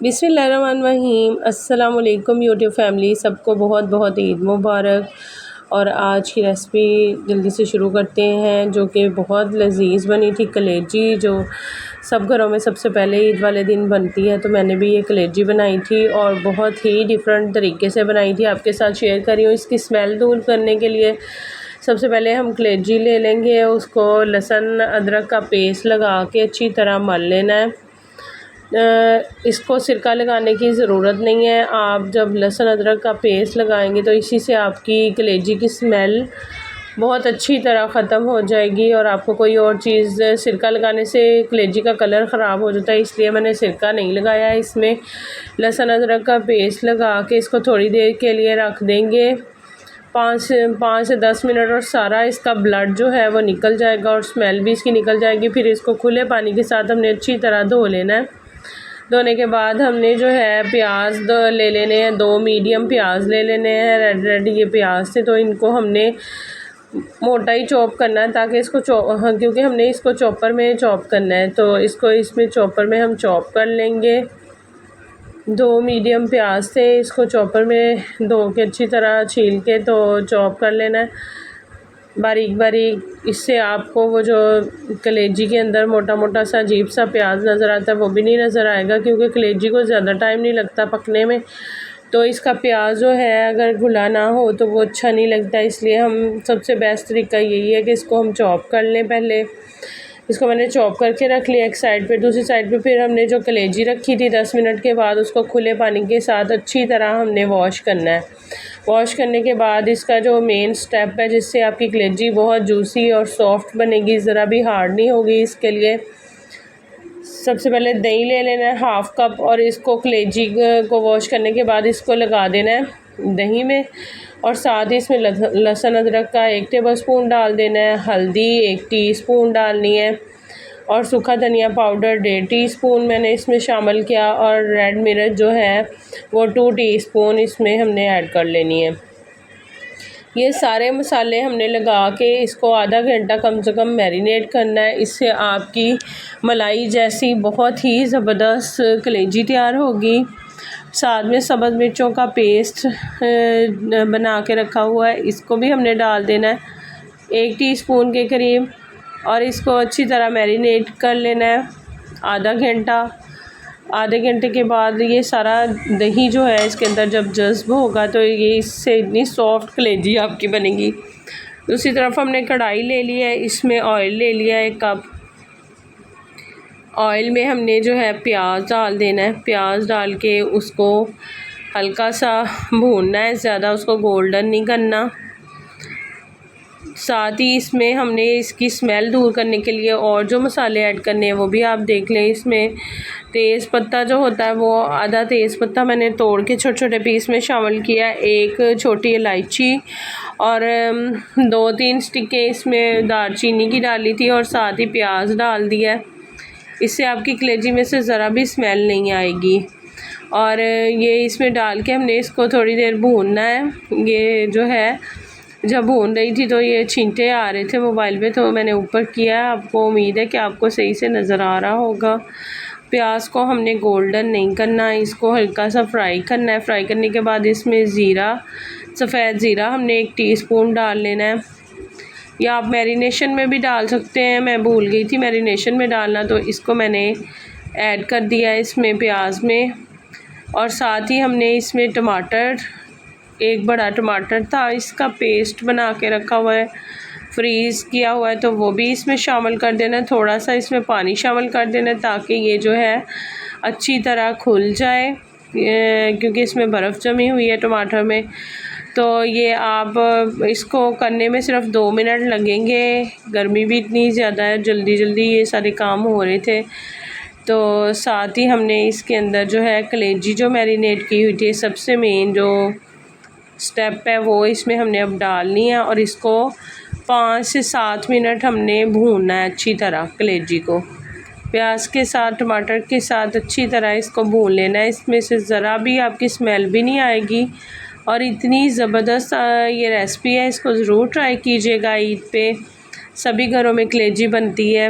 बिस्मिल्लाहिर्रहमानिर्रहीम। अस्सलाम वालेकुम यूट्यूब फैमिली, सबको बहुत बहुत ईद मुबारक। और आज की रेसिपी जल्दी से शुरू करते हैं, जो कि बहुत लजीज बनी थी कलेजी, जो सब घरों में सबसे पहले ईद वाले दिन बनती है। तो मैंने भी ये कलेजी बनाई थी और बहुत ही डिफरेंट तरीके से बनाई थी, आपके साथ शेयर कर रही हूँ। इसकी स्मेल दूर करने के लिए सबसे पहले हम कलेजी ले लेंगे, उसको लहसुन अदरक का पेस्ट लगा के अच्छी तरह मल लेना है। इसको सिरका लगाने की ज़रूरत नहीं है। आप जब लहसुन अदरक का पेस्ट लगाएंगे तो इसी से आपकी कलेजी की स्मेल बहुत अच्छी तरह ख़त्म हो जाएगी, और आपको कोई और चीज़, सिरका लगाने से कलेजी का कलर ख़राब हो जाता है, इसलिए मैंने सिरका नहीं लगाया। इसमें लहसुन अदरक का पेस्ट लगा के इसको थोड़ी देर के लिए रख देंगे, 5 से 10 मिनट, और सारा इसका ब्लड जो है वो निकल जाएगा और स्मेल भी इसकी निकल जाएगी। फिर इसको खुले पानी के साथ हमने अच्छी तरह धो लेना है। धोने के बाद हमने जो है प्याज ले लेने हैं, 2 मीडियम प्याज ले लेने हैं, रेड ये प्याज थे, तो इनको हमने मोटा ही चॉप करना है, ताकि इसको क्योंकि हमने इसको चॉपर में चॉप करना है, तो इसको इसमें चॉपर में हम चॉप कर लेंगे। 2 मीडियम प्याज थे, इसको चॉपर में धो के अच्छी तरह छील के तो चॉप कर लेना है बारीक बारीक। इससे आपको वो जो कलेजी के अंदर मोटा मोटा सा अजीब सा प्याज नज़र आता है वो भी नहीं नज़र आएगा, क्योंकि कलेजी को ज़्यादा टाइम नहीं लगता पकने में। तो इसका प्याज जो है अगर घुला ना हो तो वो अच्छा नहीं लगता, इसलिए हम सबसे बेस्ट तरीका यही है कि इसको हम चॉप कर लें। पहले इसको मैंने चॉप करके रख लिया एक साइड पे। दूसरी साइड पे फिर हमने जो कलेजी रखी थी 10 मिनट के बाद, उसको खुले पानी के साथ अच्छी तरह हमने वॉश करना है। वॉश करने के बाद इसका जो मेन स्टेप है, जिससे आपकी कलेजी बहुत जूसी और सॉफ्ट बनेगी, ज़रा भी हार्ड नहीं होगी, इसके लिए सबसे पहले दही ले लेना है 1/2 कप, और इसको कलेजी को वॉश करने के बाद इसको लगा देना है दही में, और साथ ही इसमें लहसुन अदरक का 1 टेबलस्पून डाल देना है, हल्दी 1 टीस्पून डालनी है, और सूखा धनिया पाउडर 1.5 टीस्पून मैंने इसमें शामिल किया, और रेड मिर्च जो है वो 2 टीस्पून इसमें हमने ऐड कर लेनी है। ये सारे मसाले हमने लगा के इसको आधा घंटा कम से कम मैरिनेट करना है। इससे आपकी मलाई जैसी बहुत ही ज़बरदस्त कलेजी तैयार होगी। साथ में सब्ज़ मिर्चों का पेस्ट बना के रखा हुआ है, इसको भी हमने डाल देना है 1 टीस्पून के करीब, और इसको अच्छी तरह मैरिनेट कर लेना है आधा घंटा। आधे घंटे के बाद ये सारा दही जो है इसके अंदर जब जज्ब होगा तो ये इससे इतनी सॉफ्ट कलेजी आपकी बनेगी। दूसरी तरफ हमने कढ़ाई ले लिया है, इसमें ऑयल ले लिया है 1 कप। ऑयल में हमने जो है प्याज डाल देना है, प्याज डाल के उसको हल्का सा भूनना है, ज़्यादा उसको गोल्डन नहीं करना। साथ ही इसमें हमने इसकी स्मेल दूर करने के लिए और जो मसाले ऐड करने हैं वो भी आप देख लें। इसमें तेज़ पत्ता जो होता है वो आधा तेज़ पत्ता मैंने तोड़ के छोटे छोटे पीस में शामिल किया, 1 छोटी इलायची, और 2-3 स्टिकें इसमें दालचीनी की डाली थी, और साथ ही प्याज डाल दिया। इससे आपकी कलेजी में से ज़रा भी स्मेल नहीं आएगी। और ये इसमें डाल के हमने इसको थोड़ी देर भूनना है। ये जो है जब भून रही थी तो ये छींटे आ रहे थे मोबाइल पे, तो मैंने ऊपर किया। आपको उम्मीद है कि आपको सही से नज़र आ रहा होगा। प्याज को हमने गोल्डन नहीं करना, इसको हल्का सा फ्राई करना है। फ्राई करने के बाद इसमें ज़ीरा, सफ़ेद ज़ीरा हमने 1 टीस्पून डाल लेना है, या आप मैरिनेशन में भी डाल सकते हैं। मैं भूल गई थी मैरिनेशन में डालना, तो इसको मैंने ऐड कर दिया इसमें प्याज में। और साथ ही हमने इसमें टमाटर, 1 बड़ा टमाटर था, इसका पेस्ट बना के रखा हुआ है, फ्रीज़ किया हुआ है, तो वो भी इसमें शामिल कर देना है। थोड़ा सा इसमें पानी शामिल कर देना है ताकि ये जो है अच्छी तरह खुल जाए, क्योंकि इसमें बर्फ़ जमी हुई है टमाटर में। तो ये आप इसको करने में सिर्फ 2 मिनट लगेंगे। गर्मी भी इतनी ज़्यादा है, जल्दी जल्दी ये सारे काम हो रहे थे। तो साथ ही हमने इसके अंदर जो है कलेजी जो मैरिनेट की हुई थी, सबसे मेन जो स्टेप है वो इसमें हमने अब डालनी है, और इसको 5 से 7 मिनट हमने भूनना है अच्छी तरह कलेजी को। प्याज के साथ, टमाटर के साथ अच्छी तरह इसको भून लेना है। इसमें से ज़रा भी आपकी स्मेल भी नहीं आएगी, और इतनी ज़बरदस्त ये रेसिपी है, इसको ज़रूर ट्राई कीजिएगा। ईद पे सभी घरों में कलेजी बनती है।